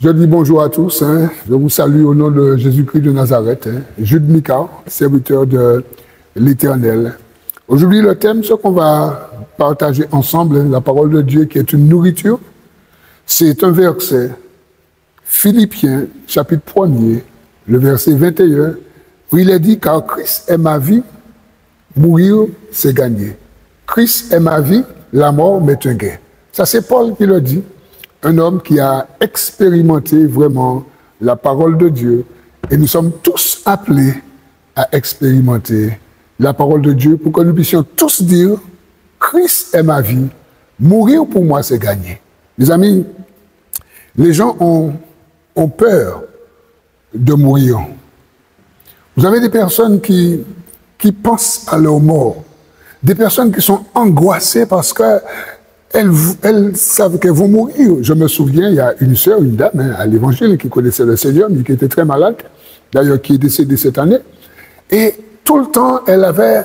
Je dis bonjour à tous. Je vous salue au nom de Jésus-Christ de Nazareth. Jude Mika, serviteur de l'Éternel. Aujourd'hui, le thème, ce qu'on va partager ensemble, la parole de Dieu qui est une nourriture, c'est un verset, Philippiens, chapitre 1er, le verset 21, où il est dit « Car Christ est ma vie, mourir, c'est gagner. Christ est ma vie, la mort m'est un gain. » Ça, c'est Paul qui le dit. Un homme qui a expérimenté vraiment la parole de Dieu. Et nous sommes tous appelés à expérimenter la parole de Dieu pour que nous puissions tous dire « Christ est ma vie, mourir pour moi c'est gagner ». Les amis, les gens ont peur de mourir. Vous avez des personnes qui pensent à leur mort, des personnes qui sont angoissées parce que elles savent qu'elles vont mourir. Je me souviens, il y a une sœur, une dame à l'Évangile qui connaissait le Seigneur, mais qui était très malade, d'ailleurs qui est décédée cette année. Et tout le temps, elle avait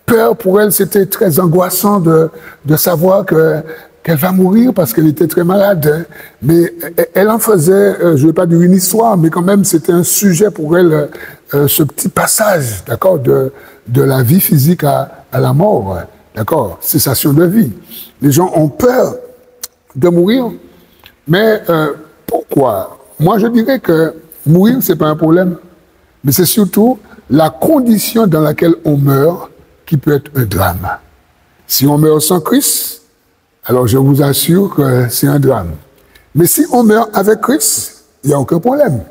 peur pour elle, c'était très angoissant de savoir qu'elle va mourir parce qu'elle était très malade. Mais elle en faisait, je ne vais pas dire une histoire, mais quand même c'était un sujet pour elle, ce petit passage, d'accord, de la vie physique à la mort, d'accord, cessation de vie. Les gens ont peur de mourir, mais pourquoi? Moi, je dirais que mourir, ce n'est pas un problème, mais c'est surtout la condition dans laquelle on meurt qui peut être un drame. Si on meurt sans Christ, alors je vous assure que c'est un drame. Mais si on meurt avec Christ, il n'y a aucun problème.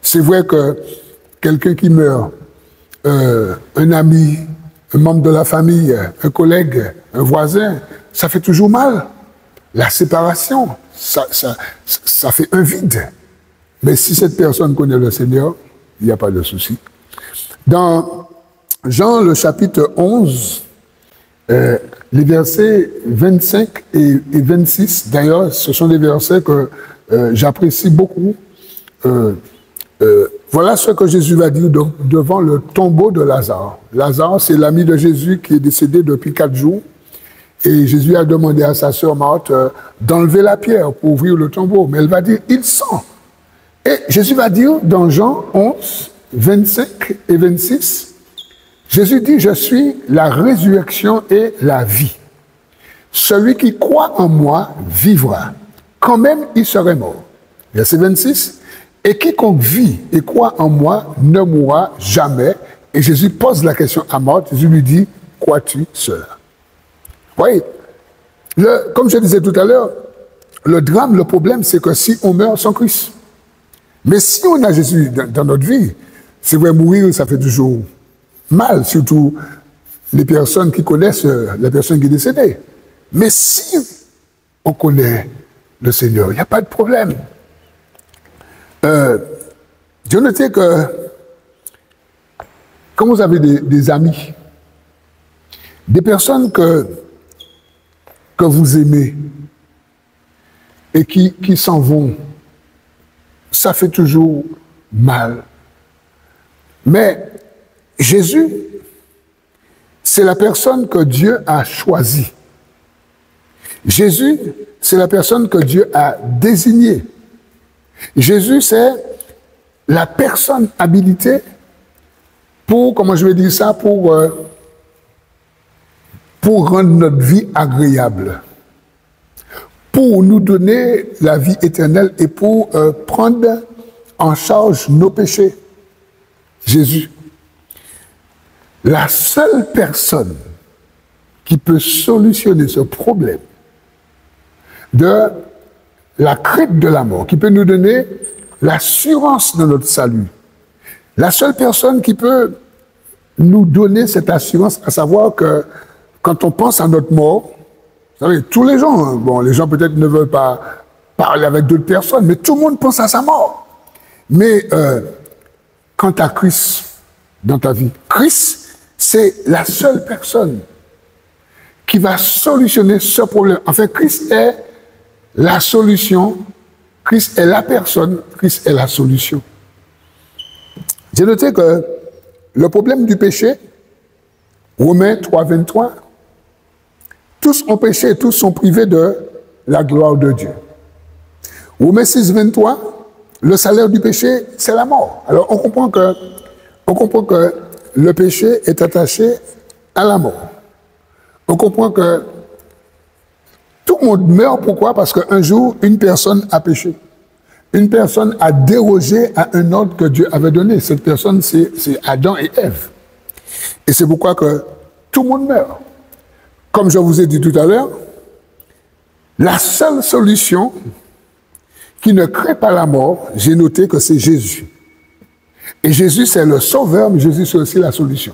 C'est vrai que quelqu'un qui meurt, un ami, un membre de la famille, un collègue, un voisin, ça fait toujours mal. La séparation, ça fait un vide. Mais si cette personne connaît le Seigneur, il n'y a pas de souci. Dans Jean, le chapitre 11, les versets 25 et 26, d'ailleurs, ce sont des versets que j'apprécie beaucoup. Voilà ce que Jésus va dire devant le tombeau de Lazare. Lazare, c'est l'ami de Jésus qui est décédé depuis 4 jours. Et Jésus a demandé à sa sœur Marthe d'enlever la pierre pour ouvrir le tombeau. Mais elle va dire, il sent. Et Jésus va dire dans Jean 11, 25 et 26, Jésus dit, je suis la résurrection et la vie. Celui qui croit en moi vivra, quand même il serait mort. Verset 26, et quiconque vit et croit en moi ne mourra jamais. Et Jésus pose la question à Marthe, Jésus lui dit, crois-tu cela? Oui, comme je disais tout à l'heure, le drame, le problème, c'est que si on meurt sans Christ, mais si on a Jésus dans notre vie, c'est vrai, mourir, ça fait toujours mal, surtout les personnes qui connaissent la personne qui est décédée. Mais si on connaît le Seigneur, il n'y a pas de problème. J'ai noté que quand vous avez des amis, des personnes que vous aimez et qui s'en vont, ça fait toujours mal. Mais Jésus, c'est la personne que Dieu a choisie. Jésus, c'est la personne que Dieu a désignée. Jésus, c'est la personne habilitée pour, comment je vais dire ça, pour rendre notre vie agréable, pour nous donner la vie éternelle et pour prendre en charge nos péchés. Jésus. La seule personne qui peut solutionner ce problème de la crainte de la mort, qui peut nous donner l'assurance de notre salut, la seule personne qui peut nous donner cette assurance, à savoir que quand on pense à notre mort, vous savez, tous les gens, bon, les gens peut-être ne veulent pas parler avec d'autres personnes, mais tout le monde pense à sa mort. Mais quant à Christ dans ta vie, Christ, c'est la seule personne qui va solutionner ce problème. En fait, Christ est la solution, Christ est la personne, Christ est la solution. J'ai noté que le problème du péché, Romains 3, 23, tous ont péché, tous sont privés de la gloire de Dieu. Romains 6, 23, le salaire du péché, c'est la mort. Alors on comprend que le péché est attaché à la mort. On comprend que tout le monde meurt, pourquoi? Parce qu'un jour, une personne a péché. Une personne a dérogé à un ordre que Dieu avait donné. Cette personne, c'est Adam et Ève. Et c'est pourquoi que tout le monde meurt. Comme je vous ai dit tout à l'heure, la seule solution qui ne crée pas la mort, j'ai noté que c'est Jésus. Et Jésus, c'est le sauveur, mais Jésus, c'est aussi la solution.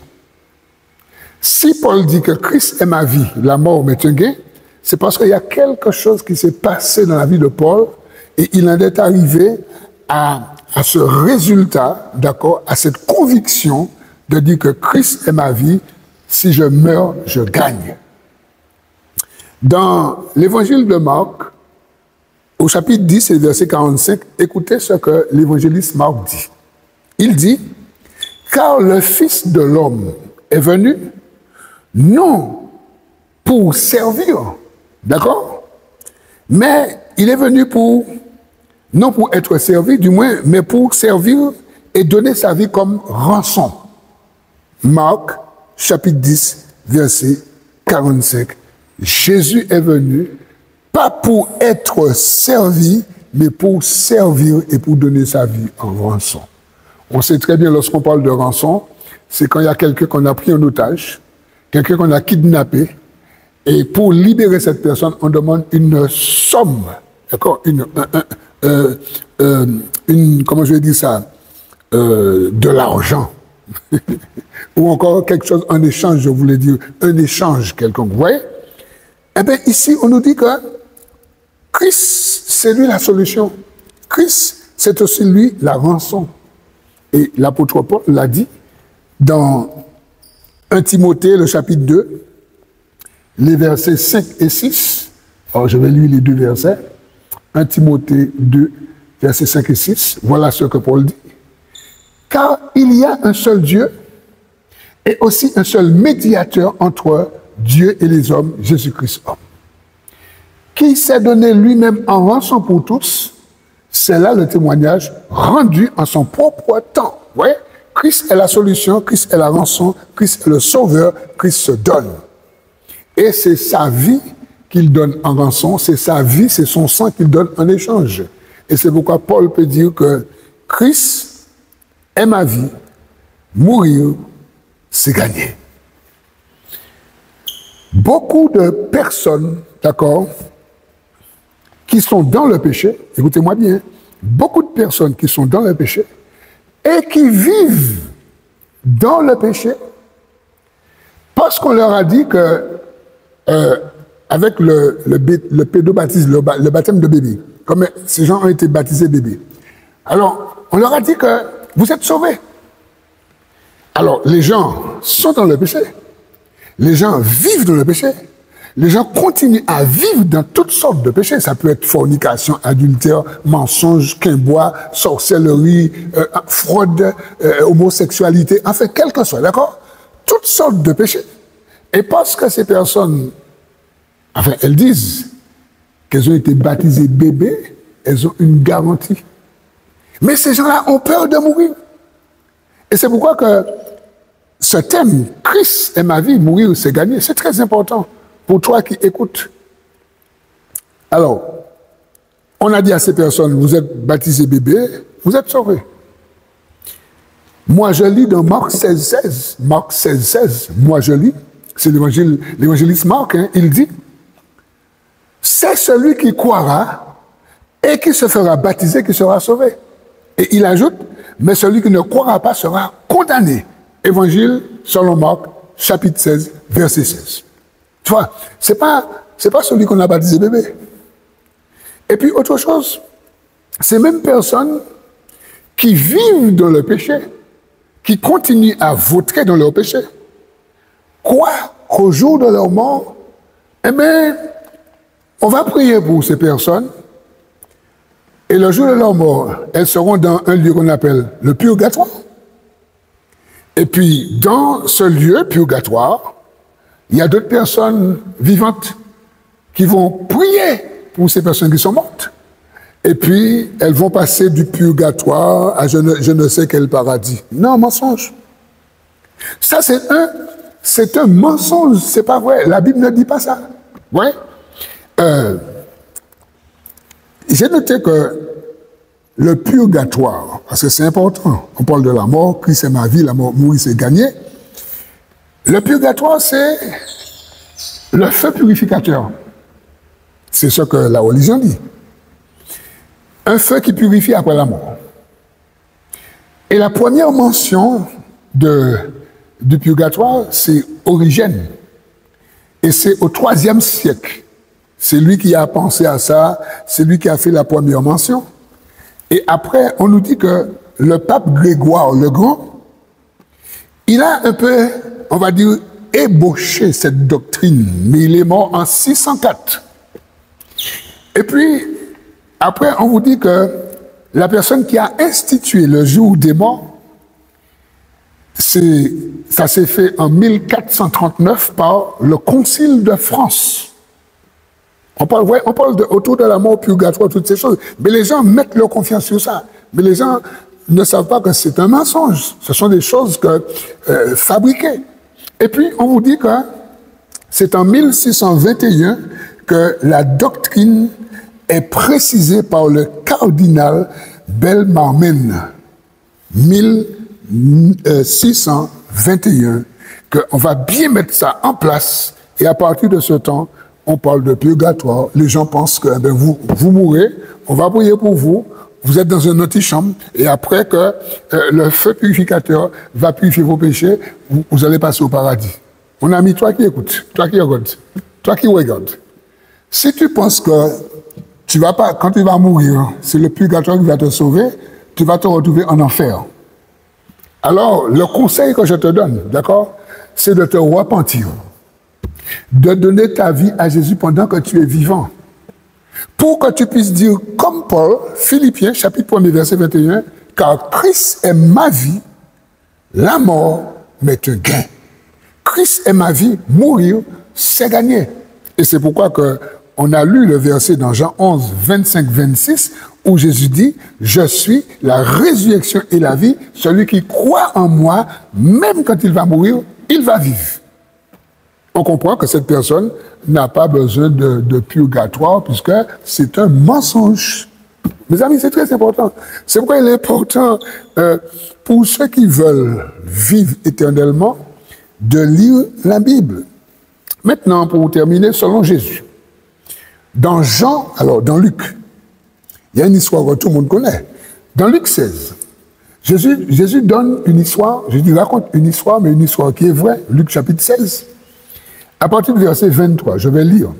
Si Paul dit que Christ est ma vie, la mort m'est un gain, c'est parce qu'il y a quelque chose qui s'est passé dans la vie de Paul et il en est arrivé à ce résultat, d'accord, à cette conviction de dire que Christ est ma vie, si je meurs, je gagne. Dans l'évangile de Marc, au chapitre 10 et verset 45, écoutez ce que l'évangéliste Marc dit. Il dit, « Car le Fils de l'homme est venu, non pour servir, d'accord? Mais il est venu non pour être servi, du moins, mais pour servir et donner sa vie comme rançon. » Marc, chapitre 10, verset 45. Jésus est venu, pas pour être servi, mais pour servir et pour donner sa vie en rançon. On sait très bien, lorsqu'on parle de rançon, c'est quand il y a quelqu'un qu'on a pris en otage, quelqu'un qu'on a kidnappé, et pour libérer cette personne, on demande une somme, d'accord, comment je vais dire ça, de l'argent, ou encore quelque chose en échange, je voulais dire, un échange quelconque, vous voyez? Eh bien, ici, on nous dit que Christ, c'est lui la solution. Christ, c'est aussi lui la rançon. Et l'apôtre Paul l'a dit dans 1 Timothée, le chapitre 2, les versets 5 et 6. Alors, je vais lire les deux versets. 1 Timothée 2, versets 5 et 6. Voilà ce que Paul dit. Car il y a un seul Dieu et aussi un seul médiateur entre Dieu et les hommes, Jésus-Christ homme, qui s'est donné lui-même en rançon pour tous. C'est là le témoignage rendu en son propre temps. Vous voyez? Christ est la solution, Christ est la rançon, Christ est le sauveur, Christ se donne. Et c'est sa vie qu'il donne en rançon, c'est sa vie, c'est son sang qu'il donne en échange. Et c'est pourquoi Paul peut dire que Christ est ma vie, mourir, c'est gagner. Beaucoup de personnes, d'accord, qui sont dans le péché, écoutez-moi bien, beaucoup de personnes qui sont dans le péché et qui vivent dans le péché parce qu'on leur a dit que avec le pédobaptisme, le baptême de bébé, comme ces gens ont été baptisés bébés, alors on leur a dit que vous êtes sauvés. Alors les gens sont dans le péché, les gens vivent dans le péché. Les gens continuent à vivre dans toutes sortes de péchés. Ça peut être fornication, adultère, mensonge, quimbois, sorcellerie, fraude, homosexualité, enfin, quel que soit, d'accord? Toutes sortes de péchés. Et parce que ces personnes, enfin, elles disent qu'elles ont été baptisées bébés, elles ont une garantie. Mais ces gens-là ont peur de mourir. Et c'est pourquoi que ce thème, Christ est ma vie, mourir, c'est gagner, c'est très important. Pour toi qui écoutes. Alors, on a dit à ces personnes, vous êtes baptisés bébés, vous êtes sauvés. Moi, je lis dans Marc 16, 16. Marc 16, 16. Moi, je lis. C'est l'évangéliste Marc, hein, il dit, c'est celui qui croira et qui se fera baptiser qui sera sauvé. Et il ajoute, mais celui qui ne croira pas sera condamné. Évangile selon Marc, chapitre 16, verset 16. Tu vois, c'est pas celui qu'on a baptisé bébé. Et puis autre chose, ces mêmes personnes qui vivent dans le péché, qui continuent à vautrer dans leur péché, croient qu'au jour de leur mort, eh bien, on va prier pour ces personnes, et le jour de leur mort, elles seront dans un lieu qu'on appelle le purgatoire. Et puis, dans ce lieu purgatoire, il y a d'autres personnes vivantes qui vont prier pour ces personnes qui sont mortes. Et puis, elles vont passer du purgatoire à je ne sais quel paradis. Non, mensonge. Ça, c'est un mensonge, c'est pas vrai. La Bible ne dit pas ça. Ouais. J'ai noté que le purgatoire, parce que c'est important, on parle de la mort, Christ est ma vie, la mort, mourir c'est gagner. Le purgatoire, c'est le feu purificateur. C'est ce que la religion dit. Un feu qui purifie après la mort. Et la première mention du purgatoire, c'est Origène. Et c'est au IIIe siècle. C'est lui qui a pensé à ça, c'est lui qui a fait la première mention. Et après, on nous dit que le pape Grégoire le Grand, il a un peu, on va dire, ébauché cette doctrine, mais il est mort en 604. Et puis, après, on vous dit que la personne qui a institué le jour des morts, ça s'est fait en 1439 par le Concile de France. On parle autour de la mort, purgatoire, toutes ces choses. Mais les gens mettent leur confiance sur ça. Mais les gens ne savent pas que c'est un mensonge. Ce sont des choses fabriquées. Et puis, on vous dit que c'est en 1621 que la doctrine est précisée par le cardinal Bellarmine. 1621, qu'on va bien mettre ça en place. Et à partir de ce temps, on parle de purgatoire. Les gens pensent que vous mourrez, on va prier pour vous, vous êtes dans une antichambre, et après que le feu purificateur va purifier vos péchés, vous allez passer au paradis. Mon ami, toi qui écoutes, toi qui regardes, toi qui regardes, si tu penses que tu vas pas, quand tu vas mourir, c'est le purgatoire qui va te sauver, tu vas te retrouver en enfer. Alors, le conseil que je te donne, d'accord, c'est de te repentir, de donner ta vie à Jésus pendant que tu es vivant, pour que tu puisses dire, comme Paul, Philippiens, chapitre 1, verset 21, car Christ est ma vie, la mort m'est un gain. Christ est ma vie, mourir, c'est gagner. Et c'est pourquoi on a lu le verset dans Jean 11, 25, 26, où Jésus dit, je suis la résurrection et la vie, celui qui croit en moi, même quand il va mourir, il va vivre. On comprend que cette personne n'a pas besoin de purgatoire, puisque c'est un mensonge. Mes amis, c'est très important. C'est pourquoi il est important, pour ceux qui veulent vivre éternellement, de lire la Bible. Maintenant, pour terminer, selon Jésus. Dans Luc, il y a une histoire que tout le monde connaît. Dans Luc 16, Jésus donne une histoire, Jésus raconte une histoire, mais une histoire qui est vraie. Luc chapitre 16. À partir du verset 23, je vais lire.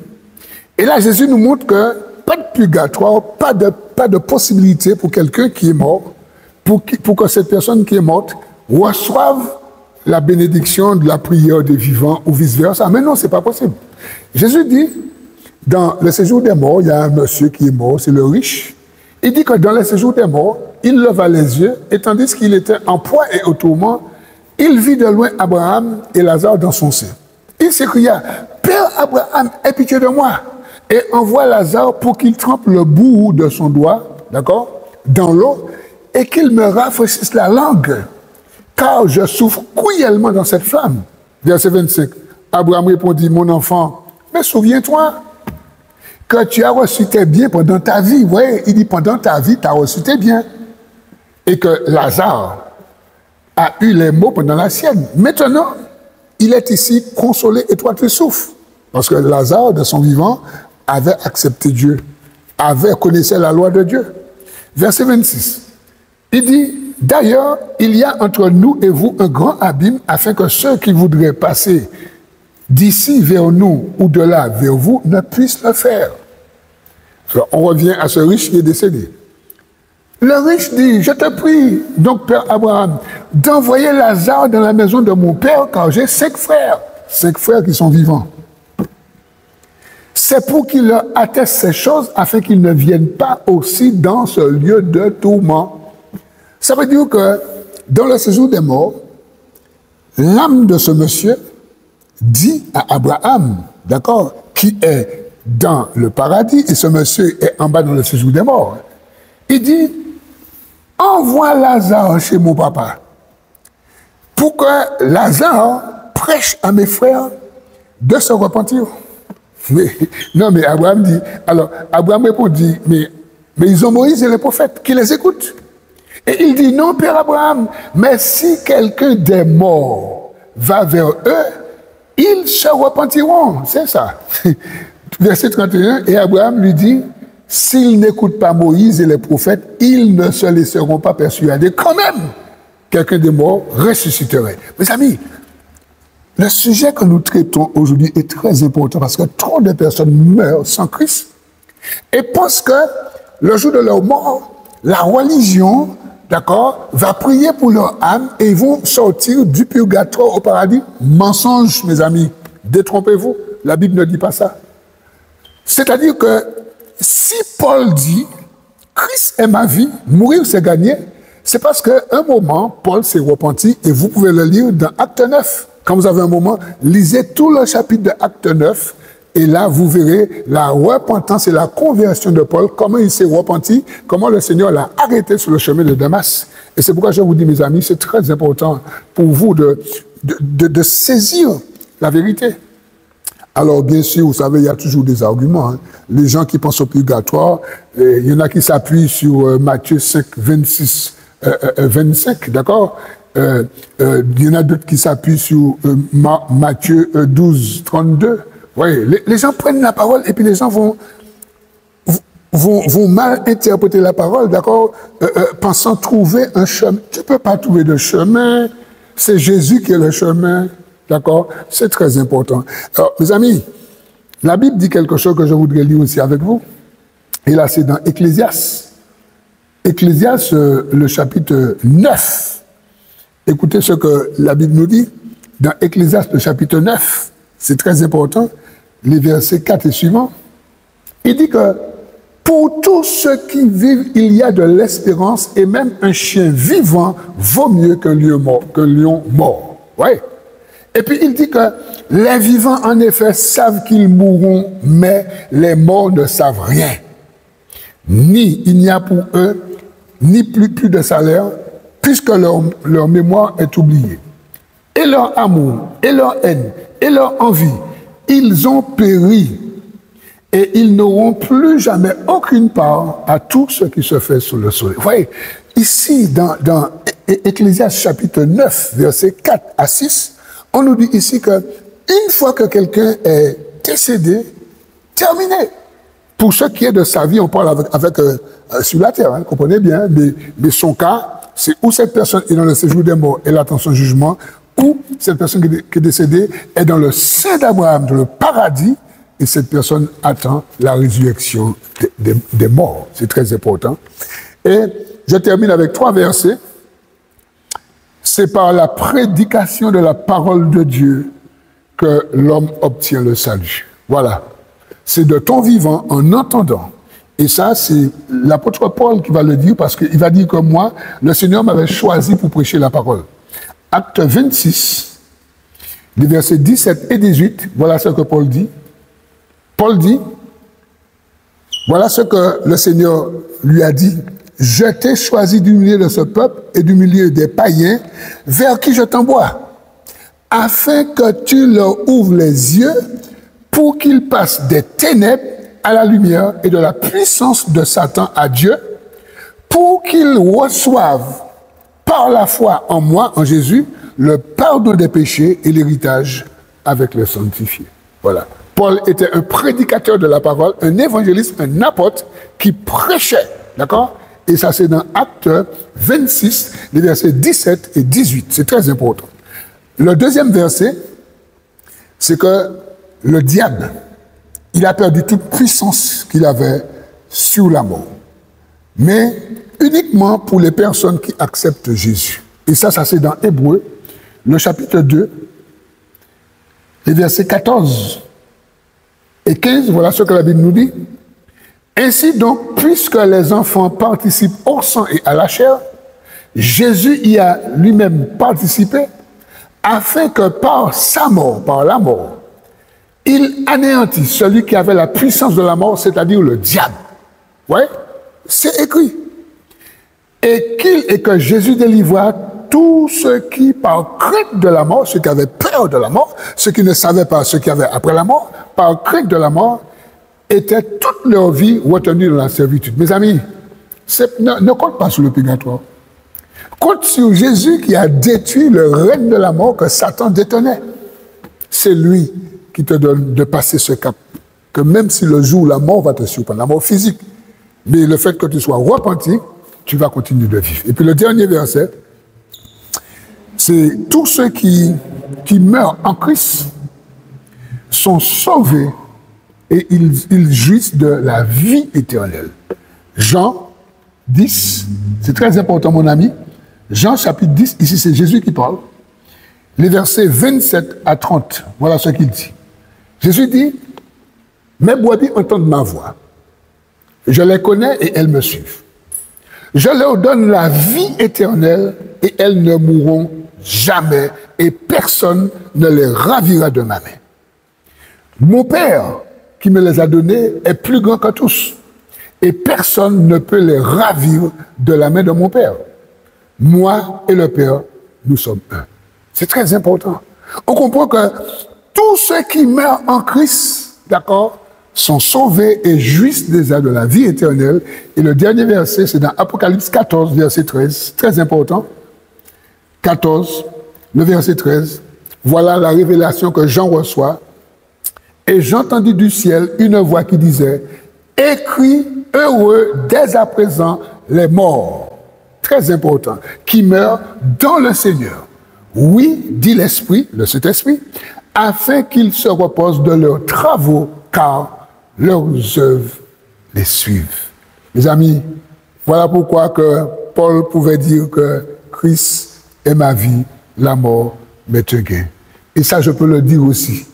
Et là, Jésus nous montre que pas de purgatoire, pas de possibilité pour quelqu'un qui est mort, pour que cette personne qui est morte reçoive la bénédiction de la prière des vivants ou vice-versa. Mais non, ce n'est pas possible. Jésus dit, dans le séjour des morts, il y a un monsieur qui est mort, c'est le riche. Il dit que dans le séjour des morts, il leva les yeux, et tandis qu'il était en proie et au tourment, il vit de loin Abraham et Lazare dans son sein. Il s'écria, « Père Abraham, aie pitié de moi, et envoie Lazare pour qu'il trempe le bout de son doigt, d'accord, dans l'eau, et qu'il me rafraîchisse la langue, car je souffre cruellement dans cette flamme. » Verset 25. Abraham répondit, « Mon enfant, mais souviens-toi que tu as reçu tes biens pendant ta vie. » Vous voyez, il dit, pendant ta vie, tu as reçu tes biens. Et que Lazare a eu les maux pendant la sienne. Maintenant, il est ici consolé et toi tu souffres. Parce que Lazare, de son vivant, avait accepté Dieu, connaissait la loi de Dieu. Verset 26. Il dit, d'ailleurs, il y a entre nous et vous un grand abîme, afin que ceux qui voudraient passer d'ici vers nous ou de là vers vous ne puissent le faire. Alors, on revient à ce riche qui est décédé. Le riche dit, je te prie, donc Père Abraham, d'envoyer Lazare dans la maison de mon père, car j'ai 5 frères qui sont vivants. C'est pour qu'il leur atteste ces choses, afin qu'ils ne viennent pas aussi dans ce lieu de tourment. Ça veut dire que dans le séjour des morts, l'âme de ce monsieur dit à Abraham, d'accord, qui est dans le paradis, et ce monsieur est en bas dans le séjour des morts. Il dit, envoie Lazare chez mon papa pour que Lazare prêche à mes frères de se repentir. Mais, non, mais Abraham dit, alors Abraham répondit, mais ils ont Moïse et les prophètes qui les écoutent. Et il dit, non, Père Abraham, mais si quelqu'un des morts va vers eux, ils se repentiront. C'est ça. Verset 31, et Abraham lui dit, s'ils n'écoutent pas Moïse et les prophètes, ils ne se laisseront pas persuader. Quand même, quelqu'un des morts ressusciterait. Mes amis, le sujet que nous traitons aujourd'hui est très important parce que trop de personnes meurent sans Christ et pensent que le jour de leur mort, la religion, d'accord, va prier pour leur âme et ils vont sortir du purgatoire au paradis. Mensonge, mes amis. Détrompez-vous. La Bible ne dit pas ça. C'est-à-dire que si Paul dit « Christ est ma vie, mourir c'est gagner », c'est parce qu'à un moment, Paul s'est repenti et vous pouvez le lire dans Acte 9. Quand vous avez un moment, lisez tout le chapitre de Acte 9 et là, vous verrez la repentance et la conversion de Paul, comment il s'est repenti, comment le Seigneur l'a arrêté sur le chemin de Damas. Et c'est pourquoi je vous dis, mes amis, c'est très important pour vous de saisir la vérité. Alors, bien sûr, vous savez, il y a toujours des arguments. Hein. Les gens qui pensent au purgatoire, il y en a qui s'appuient sur Matthieu 5, 26, 25, d'accord? Il y en a d'autres qui s'appuient sur Matthieu 12, 32. Oui, les gens prennent la parole et puis les gens vont mal interpréter la parole, d'accord? Pensant trouver un chemin. Tu ne peux pas trouver de chemin. C'est Jésus qui est le chemin. D'accord? C'est très important. Alors, mes amis, la Bible dit quelque chose que je voudrais lire aussi avec vous. Et là, c'est dans Ecclésiaste. Ecclésiaste, le chapitre 9. Écoutez ce que la Bible nous dit. Dans Ecclésiaste, le chapitre 9, c'est très important. Les versets 4 et suivants. Il dit que pour tous ceux qui vivent, il y a de l'espérance et même un chien vivant vaut mieux qu'un lion mort. Ouais. Et puis il dit que les vivants, en effet, savent qu'ils mourront, mais les morts ne savent rien. Ni il n'y a pour eux, ni plus de salaire, puisque leur mémoire est oubliée. Et leur amour, et leur haine, et leur envie, ils ont péri. Et ils n'auront plus jamais aucune part à tout ce qui se fait sous le soleil. Vous voyez, ici, dans Ecclésiaste chapitre 9, versets 4 à 6, on nous dit ici que une fois que quelqu'un est décédé, terminé. Pour ce qui est de sa vie, on parle sur la terre, hein, comprenez bien, mais son cas, c'est où cette personne est dans le séjour des morts et l'attend son jugement, ou cette personne qui est décédée est dans le sein d'Abraham, dans le paradis, et cette personne attend la résurrection des morts. C'est très important. Et je termine avec 3 versets. C'est par la prédication de la parole de Dieu que l'homme obtient le salut. Voilà. C'est de ton vivant en entendant. Et ça, c'est l'apôtre Paul qui va le dire parce qu'il va dire que moi, le Seigneur m'avait choisi pour prêcher la parole. Acte 26, les versets 17 et 18, voilà ce que Paul dit. Paul dit, voilà ce que le Seigneur lui a dit. Je t'ai choisi du milieu de ce peuple et du milieu des païens vers qui je t'envoie, afin que tu leur ouvres les yeux pour qu'ils passent des ténèbres à la lumière et de la puissance de Satan à Dieu, pour qu'ils reçoivent par la foi en moi, en Jésus, le pardon des péchés et l'héritage avec les sanctifiés. Voilà. Paul était un prédicateur de la parole, un évangéliste, un apôtre qui prêchait, d'accord? Et ça, c'est dans Acte 26, les versets 17 et 18. C'est très important. Le deuxième verset, c'est que le diable, il a perdu toute puissance qu'il avait sur la mort. Mais uniquement pour les personnes qui acceptent Jésus. Et ça c'est dans Hébreux, le chapitre 2, les versets 14 et 15. Voilà ce que la Bible nous dit. Ainsi donc, puisque les enfants participent au sang et à la chair, Jésus y a lui-même participé, afin que par sa mort, par la mort, il anéantit celui qui avait la puissance de la mort, c'est-à-dire le diable. Ouais, c'est écrit. et que Jésus délivra tous ceux qui, par crainte de la mort, ceux qui avaient peur de la mort, ceux qui ne savaient pas ce qu'il y avait après la mort, par crainte de la mort, étaient toute leur vie retenus dans la servitude. Mes amis, ne compte pas sur le purgatoire. Compte sur Jésus qui a détruit le règne de la mort que Satan détenait. C'est lui qui te donne de passer ce cap. Que même si le jour où la mort va te surprendre, la mort physique, mais le fait que tu sois repenti, tu vas continuer de vivre. Et puis le dernier verset, c'est tous ceux qui meurent en Christ sont sauvés et ils jouissent de la vie éternelle. Jean 10, c'est très important mon ami, Jean chapitre 10, ici c'est Jésus qui parle, les versets 27 à 30, voilà ce qu'il dit. Jésus dit, mes brebis entendent ma voix, je les connais et elles me suivent. Je leur donne la vie éternelle et elles ne mourront jamais et personne ne les ravira de ma main. Mon Père qui me les a donnés est plus grand que tous et personne ne peut les ravir de la main de mon Père. Moi et le Père, nous sommes un. C'est très important. On comprend que tous ceux qui meurent en Christ, d'accord, sont sauvés et jouissent déjà de la vie éternelle. Et le dernier verset, c'est dans Apocalypse 14, verset 13, très important. 14, le verset 13. Voilà la révélation que Jean reçoit. Et j'entendis du ciel une voix qui disait, « Écris heureux dès à présent les morts. » Très important. Qui meurent dans le Seigneur. Oui, dit l'Esprit, le Saint-Esprit, afin qu'ils se reposent de leurs travaux, car leurs œuvres les suivent. Mes amis, voilà pourquoi que Paul pouvait dire que Christ est ma vie, la mort m'est un gain. Et ça, je peux le dire aussi.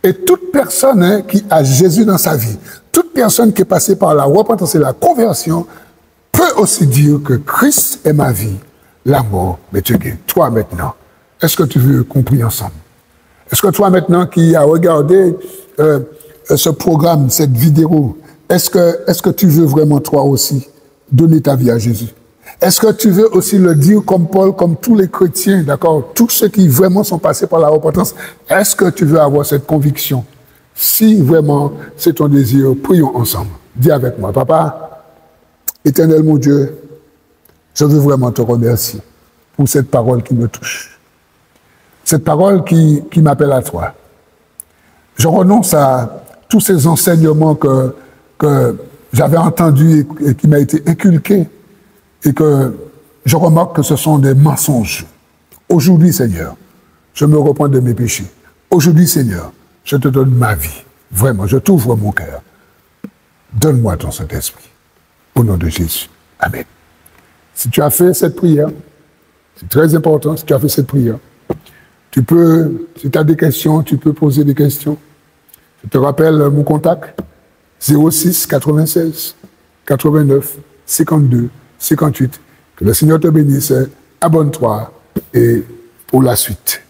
Et toute personne qui a Jésus dans sa vie, toute personne qui est passée par la repentance et la conversion, peut aussi dire que Christ est ma vie, la mort m'est un gain. Toi maintenant, est-ce que tu veux qu'on prie ensemble? Est-ce que toi maintenant qui as regardé ce programme, cette vidéo, est-ce que tu veux vraiment toi aussi donner ta vie à Jésus? Est-ce que tu veux aussi le dire comme Paul, comme tous les chrétiens, d'accord, tous ceux qui vraiment sont passés par la repentance, est-ce que tu veux avoir cette conviction? Si vraiment c'est ton désir, prions ensemble. Dis avec moi, Papa, éternel mon Dieu, je veux vraiment te remercier pour cette parole qui me touche. Cette parole qui m'appelle à toi. Je renonce à tous ces enseignements que j'avais entendus et qui m'a été inculqué et que je remarque que ce sont des mensonges. Aujourd'hui, Seigneur, je me repens de mes péchés. Aujourd'hui, Seigneur, je te donne ma vie. Vraiment, je t'ouvre mon cœur. Donne-moi ton Saint-Esprit. Au nom de Jésus. Amen. Si tu as fait cette prière, c'est très important, si tu as fait cette prière, tu peux, si tu as des questions, tu peux poser des questions. Je te rappelle mon contact, 06 96 89 52 58. Que le Seigneur te bénisse. Abonne-toi et pour la suite.